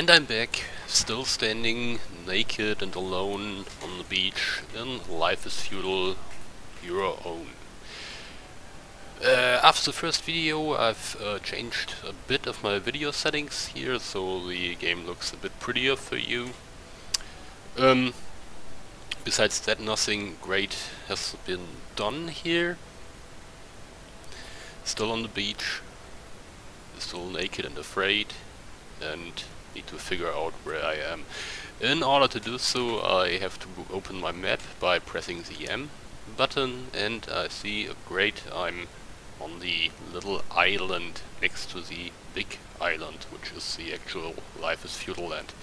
And I'm back, still standing naked and alone on the beach in Life is Feudal, Your Own. After the first video I've changed a bit of my video settings here, so the game looks a bit prettier for you. Besides that, nothing great has been done here. Still on the beach, still naked and afraid, and need to figure out where I am. In order to do so, I have to open my map by pressing the M button, and I see, great, I'm on the little island next to the big island, which is the actual Life is Feudal land.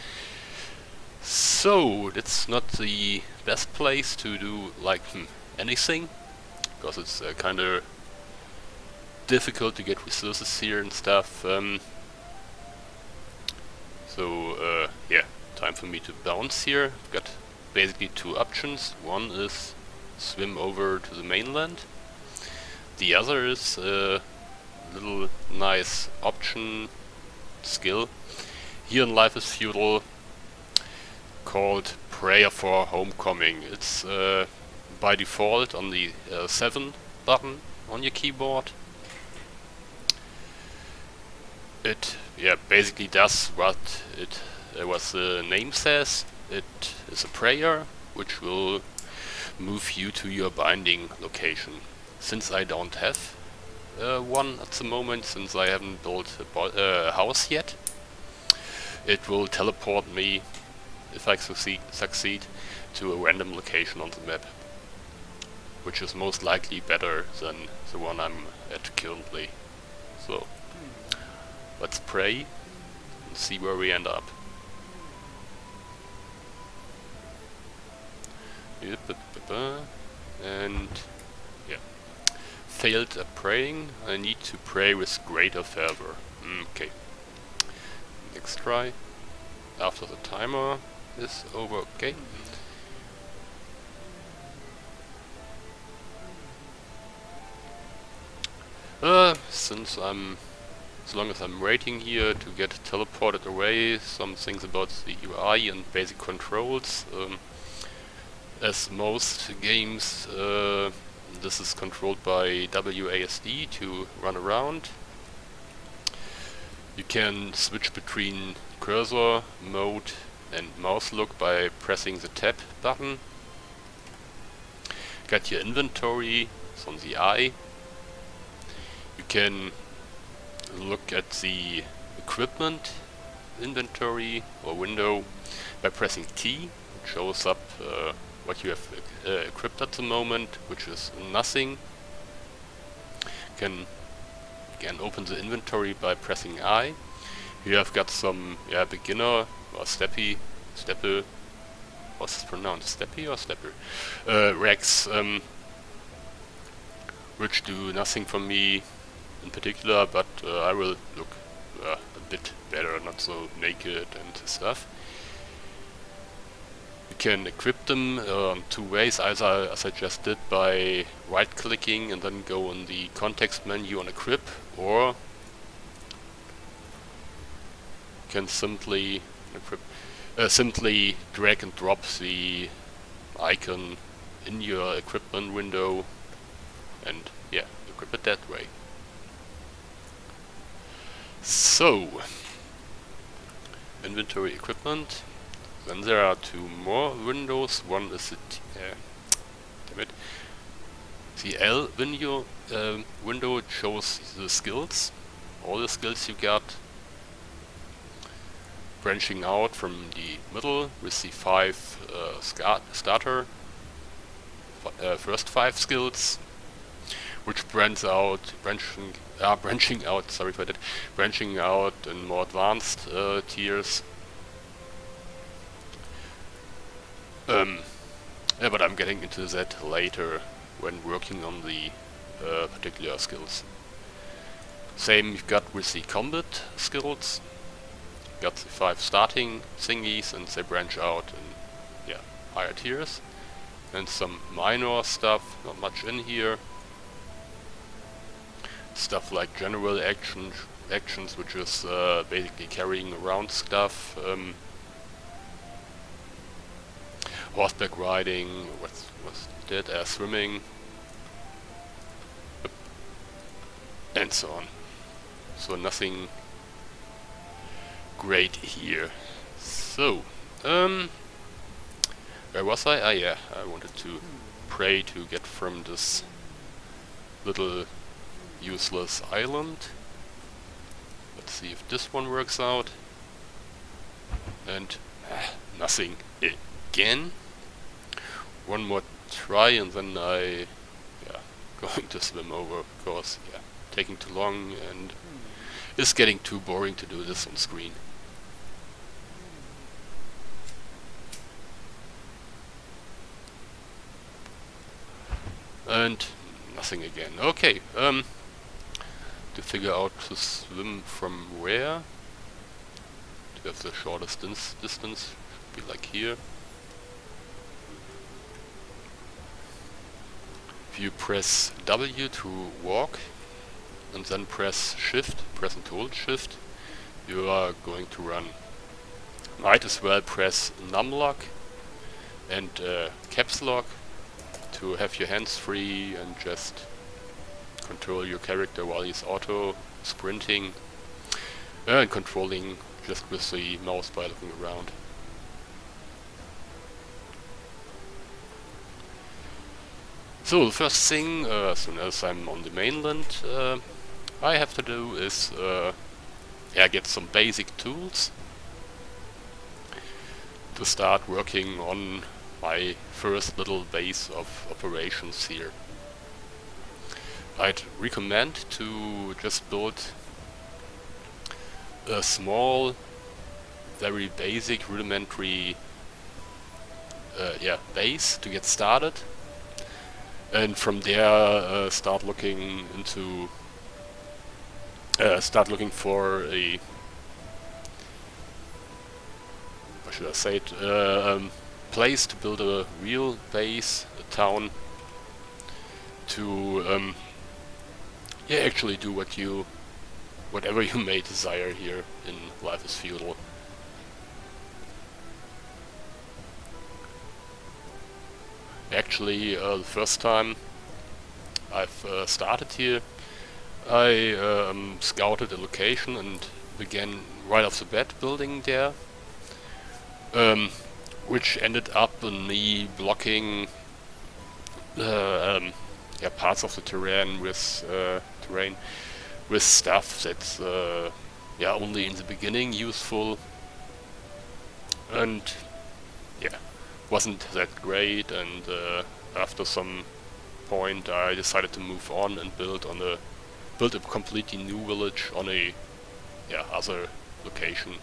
So, it's not the best place to do like anything, because it's kinda difficult to get resources here and stuff. Yeah, time for me to bounce here. I've got basically two options. One is swim over to the mainland. The other is a little nice option skill here in Life is Feudal called Prayer for Homecoming. It's by default on the 7 button on your keyboard. It basically does what the name says. It is a prayer which will move you to your binding location. Since I don't have one at the moment, since I haven't built a house yet, it will teleport me, if I succeed, to a random location on the map, which is most likely better than the one I'm at currently. So let's pray and see where we end up. And yeah, failed at praying. I need to pray with greater fervor. Okay, next try after the timer is over. Okay. As long as I'm waiting here to get teleported away, some things about the UI and basic controls. As most games, this is controlled by WASD to run around. You can switch between cursor, mode and mouse look by pressing the tab button. Got your inventory, it's on the I. You can look at the equipment inventory or window by pressing T. It shows up what you have equipped at the moment, which is nothing. You can open the inventory by pressing I. Here I've got some beginner or steppe, what's it pronounced, steppe or stepper? Racks, which do nothing for me in particular, but I will look a bit better, not so naked and stuff. You can equip them two ways, either as I just did by right clicking and then go in the context menu on equip, or you can simply drag and drop the icon in your equipment window and yeah, equip it that way. So, inventory equipment. Then there are two more windows. One is the L window. Window shows the skills, all the skills you got, branching out from the middle with the 5 starter, first 5 skills, which branching out in more advanced tiers. But I'm getting into that later when working on the particular skills. Same you've got with the combat skills. Got the 5 starting thingies, and they branch out in higher tiers. And some minor stuff, not much in here. Stuff like general action, actions, which is basically carrying around stuff, horseback riding, what's that, swimming, and so on. So nothing great here. So, where was I? Ah yeah, I wanted to pray to get from this little useless island. Let's see if this one works out. And nothing again. One more try and then going to swim over, because taking too long and it's getting too boring to do this on screen. And nothing again. Okay, to figure out to swim from where, to have the shortest distance, should be like here. If you press W to walk, and then press Shift, press and hold Shift, you are going to run. Might as well press numlock and caps lock to have your hands free and just control your character while he's auto sprinting and controlling just with the mouse by looking around. So the first thing, as soon as I'm on the mainland, I have to do is get some basic tools to start working on my first little base of operations here. I'd recommend to just build a small, very basic, rudimentary base to get started, and from there start looking for a, how should I say it, place to build a real base, a town, to actually do whatever you may desire here in Life is Feudal. Actually, the first time I've started here, I scouted a location and began right off the bat building there, which ended up in me blocking parts of the terrain with stuff that's only in the beginning useful, and wasn't that great, and after some point I decided to move on and build a completely new village on a other location.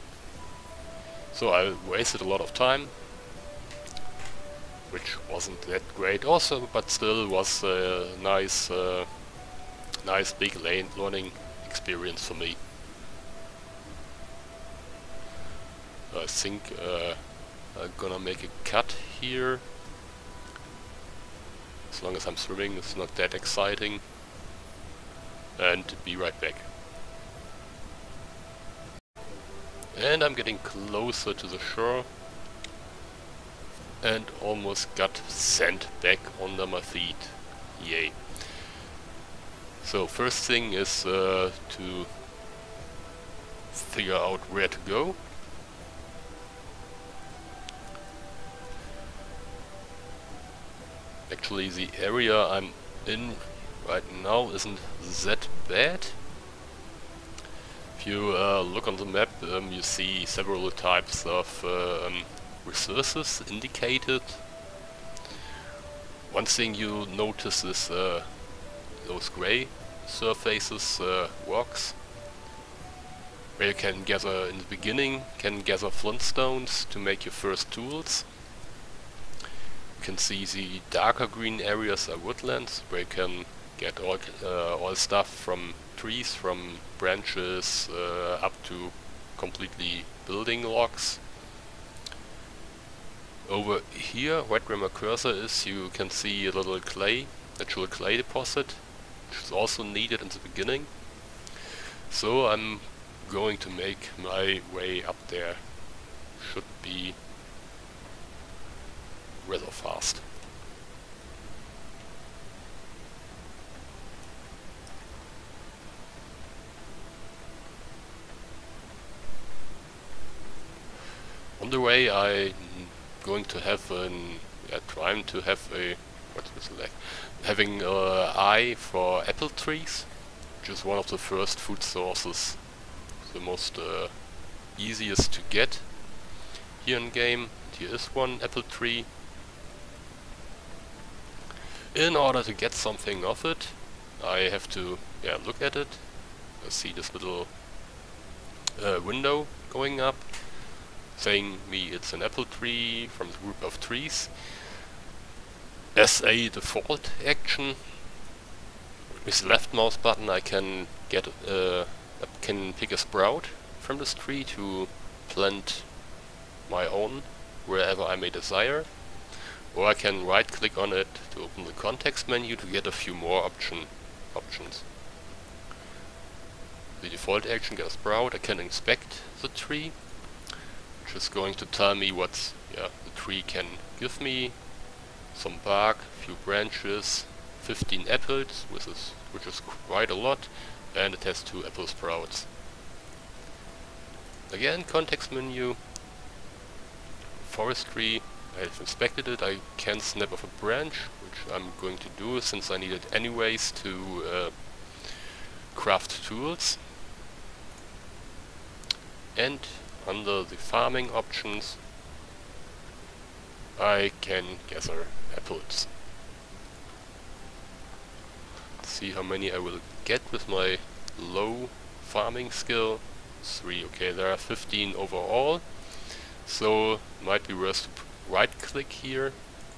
So I wasted a lot of time, which wasn't that great also, but still was a nice big learning experience for me. I think I'm gonna make a cut here. As long as I'm swimming, it's not that exciting. And be right back. And I'm getting closer to the shore, and almost got sent back under my feet. Yay. So first thing is to figure out where to go. Actually, the area I'm in right now isn't that bad. If you look on the map, you see several types of resources indicated. One thing you notice is those gray surfaces, rocks, where you can gather, in the beginning, flintstones to make your first tools. You can see the darker green areas are woodlands, where you can get all stuff from trees, from branches up to completely building logs. Over here, right where my cursor is, you can see a little natural clay deposit, which is also needed in the beginning. So I'm going to make my way up there. Should be rather fast. On the way I'm going to have trying to have a, what's this like? Having an eye for apple trees, which is one of the first food sources, the most easiest to get here in game. Here is one apple tree. In order to get something off it, I have to look at it. I see this little window going up, saying me it's an apple tree from the group of trees. As a default action, with the left mouse button I can get can pick a sprout from this tree to plant my own wherever I may desire, or I can right click on it to open the context menu to get a few more options. The default action, get a sprout. I can inspect the tree, which is going to tell me what the tree can give me. Some bark, few branches, 15 apples, which is quite a lot, and it has 2 apple sprouts. Again, context menu, forestry. I've inspected it. I can snap off a branch, which I'm going to do since I need it anyways to craft tools. And under the farming options, I can gather apples. Let's see how many I will get with my low farming skill. 3. Okay, there are 15 overall, so might be worth to right click here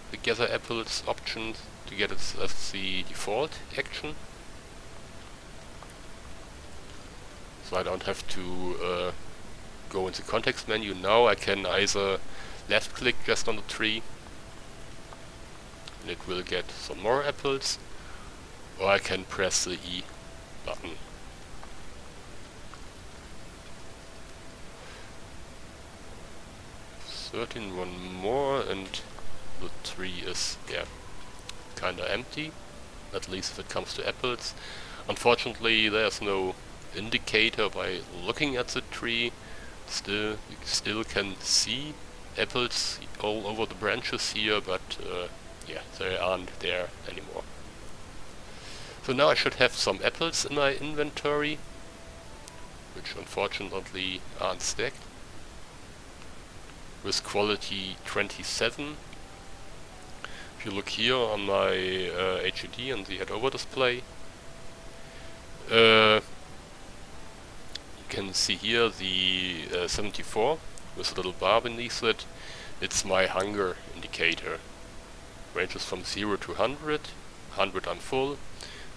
the gather apples option to get it as the default action, so I don't have to go into context menu. Now I can either left click just on the tree and it will get some more apples, or I can press the E button. 13, one more, and the tree is kinda empty, at least if it comes to apples. Unfortunately there's no indicator by looking at the tree. You still can see apples all over the branches here, but they aren't there anymore. So now I should have some apples in my inventory, which unfortunately aren't stacked. With quality 27. If you look here on my HUD and the head over display, you can see here the 74 with a little bar beneath it. It's my hunger indicator. Ranges from 0 to 100. 100 I'm full,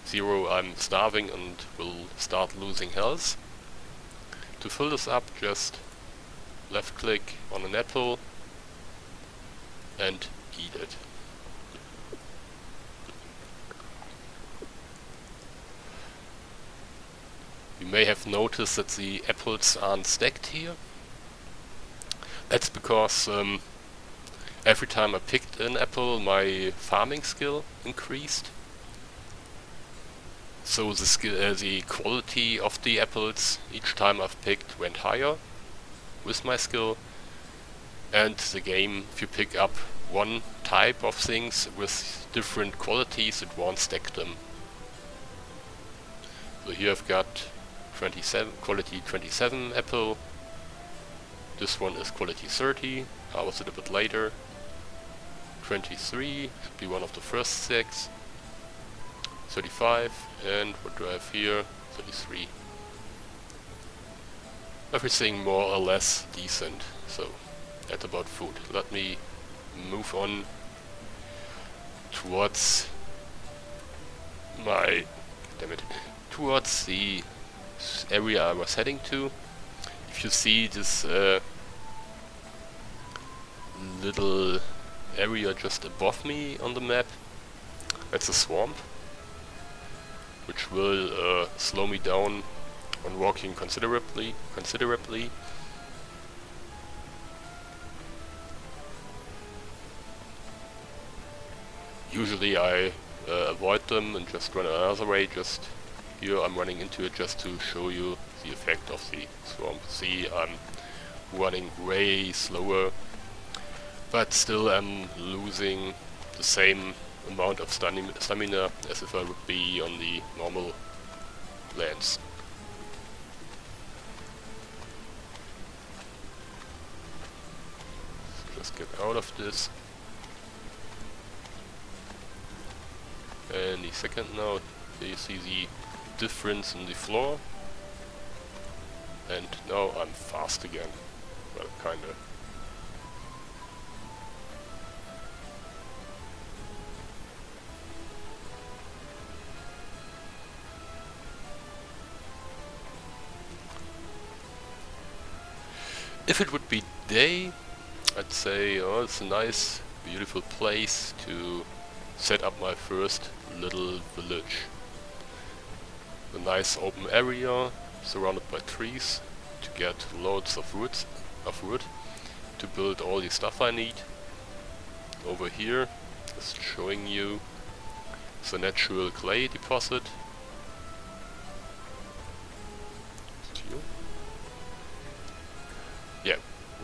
0 I'm starving and will start losing health. To fill this up, just left click on an apple and eat it. You may have noticed that the apples aren't stacked here. That's because every time I picked an apple, my farming skill increased. So the quality of the apples each time I've picked went higher with my skill, and the game, if you pick up one type of things with different qualities, it won't stack them. So here I've got quality 27 apple. This one is quality 30, harvested a bit later. 23 should be one of the first 6. 35, and what do I have here? 33. Everything more or less decent. So that's about food. Let me move on towards towards the area I was heading to. If you see this little area just above me on the map, that's a swamp, which will slow me down on walking considerably. Usually I avoid them and just run another way. Just here I'm running into it just to show you the effect of the swamp. See, I'm running way slower, but still I'm losing the same amount of stamina as if I would be on the normal lands. Just get out of this. Any second now. Here you see the difference in the floor. And now I'm fast again. Well, kinda. If it would be day, I'd say, oh, it's a nice, beautiful place to set up my first little village. A nice open area surrounded by trees to get loads of wood to build all the stuff I need. Over here, just showing you the natural clay deposit. Yeah,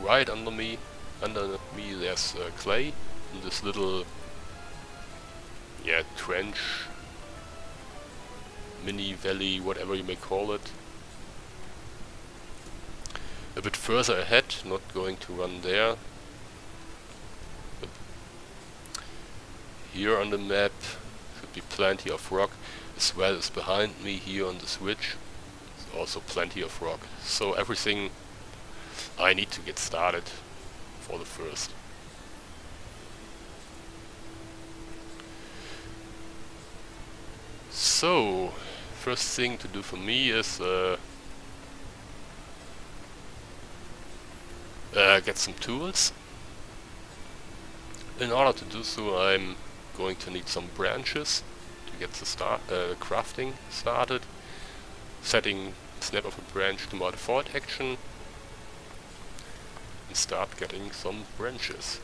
right under me there's clay in this little trench, mini valley, whatever you may call it. A bit further ahead, not going to run there. But here on the map should be plenty of rock, as well as behind me here on this ridge. There's also plenty of rock. So everything I need to get started for the first. So, first thing to do for me is get some tools. In order to do so, I'm going to need some branches to get the crafting started. Setting snap of a branch to my default action and start getting some branches.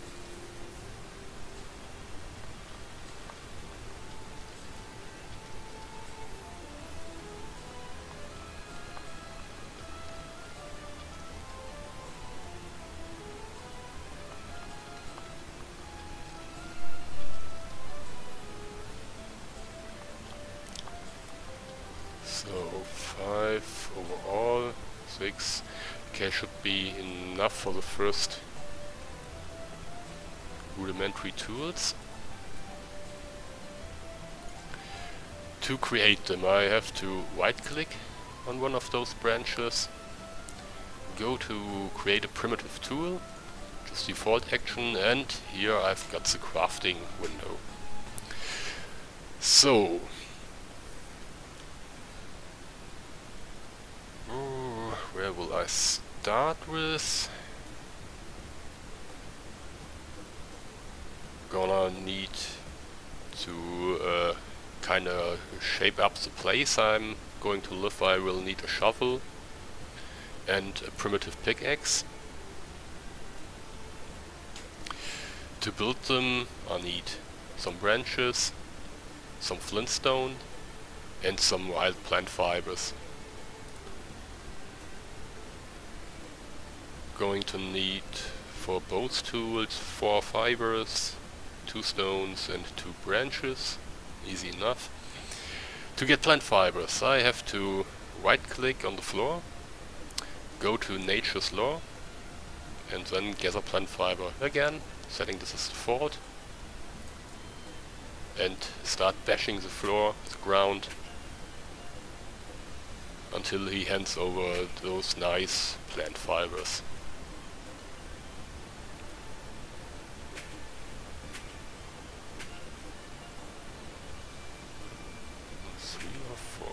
So 5 overall, 6. Okay, should be enough for the first rudimentary tools. To create them, I have to right click on one of those branches, go to create a primitive tool, just default action, and here I've got the crafting window. So where will I start with? Gonna need to kinda shape up the place I'm going to live. I will need a shovel and a primitive pickaxe. To build them I need some branches, some flintstone and some wild plant fibers. Going to need for both tools 4 fibers, 2 stones and 2 branches. Easy enough. To get plant fibers I have to right click on the floor, go to Nature's Law and then gather plant fiber again, setting this as default, and start bashing the floor, the ground, until he hands over those nice plant fibers. 3 or 4.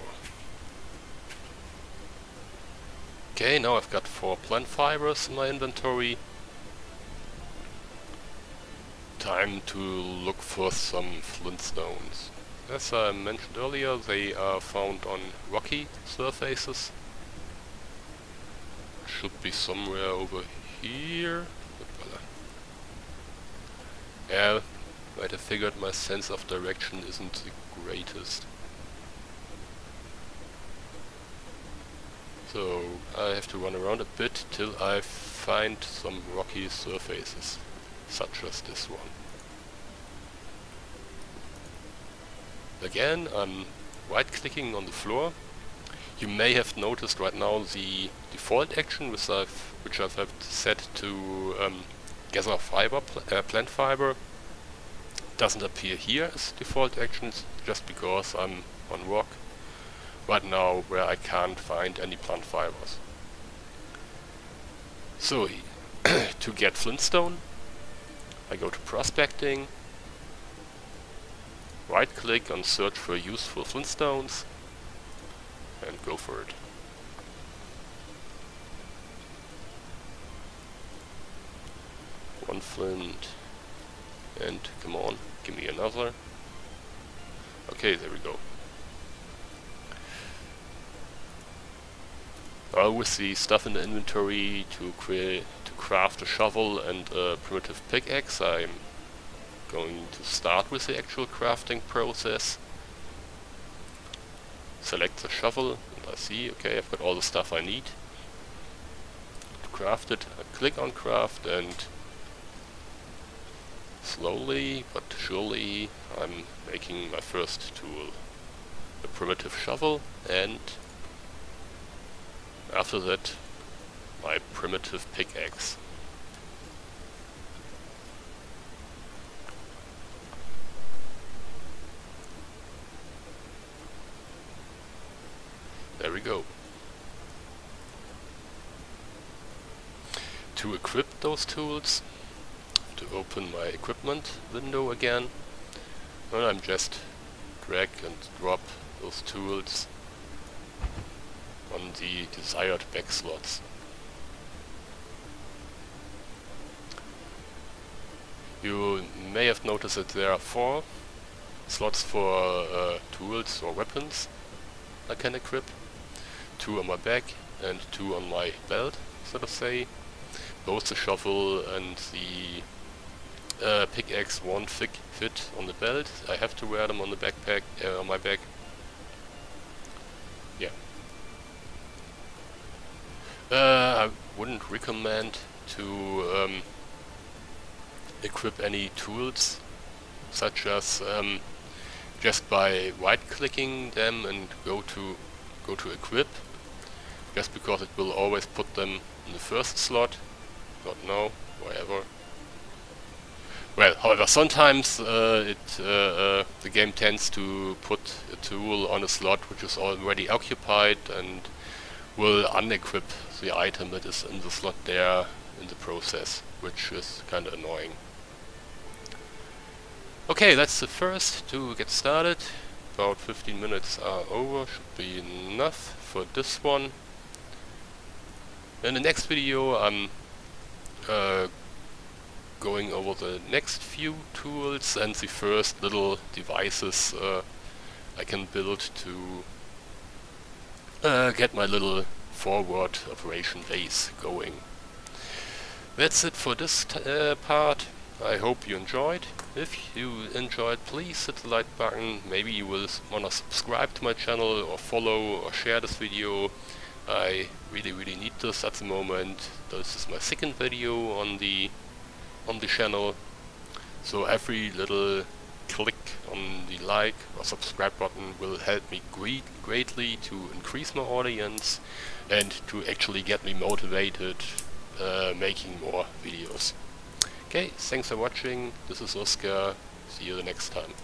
Okay, now I've got 4 plant fibers in my inventory. Time to look for some flintstones. As I mentioned earlier, they are found on rocky surfaces. should be somewhere over here. Yeah, might have figured my sense of direction isn't the greatest. So I have to run around a bit till I find some rocky surfaces, such as this one. Again, I'm right-clicking on the floor. You may have noticed right now the default action which I've set to gather fiber, plant fiber, doesn't appear here as default actions, just because I'm on rock right now where I can't find any plant fibers. So to get flintstone, I go to prospecting, right click on search for useful flintstones and go for it. One flint, and come on, give me another. Okay, there we go. With the stuff in the inventory to craft a shovel and a primitive pickaxe, I'm going to start with the actual crafting process. Select the shovel, and I see, okay, I've got all the stuff I need to craft it. I click on craft, and slowly but surely I'm making my first tool, a primitive shovel, and after that my primitive pickaxe. There we go. To equip those tools, to open my equipment window again, and I'm just drag and drop those tools on the desired back slots. You may have noticed that there are 4 slots for tools or weapons I can equip. 2 on my back and 2 on my belt, so to say. Both the shovel and the pickaxe won't fit on the belt. I have to wear them on the backpack, on my back. Yeah. I wouldn't recommend to equip any tools, such as just by right-clicking them and go to equip, just because it will always put them in the first slot. Not now, wherever. Well, however, sometimes the game tends to put a tool on a slot which is already occupied and will unequip the item that is in the slot there in the process, which is kind of annoying. Okay, that's the first to get started. About 15 minutes are over, should be enough for this one. In the next video I'm going over the next few tools and the first little devices I can build to get my little forward operation base going. That's it for this part. I hope you enjoyed. If you enjoyed, please hit the like button. Maybe you will wanna subscribe to my channel or follow or share this video. I really need this at the moment. This is my second video on the channel, so every little click on the like or subscribe button will help me greatly to increase my audience and to actually get me motivated making more videos. Okay, thanks for watching. This is Oscar. See you the next time.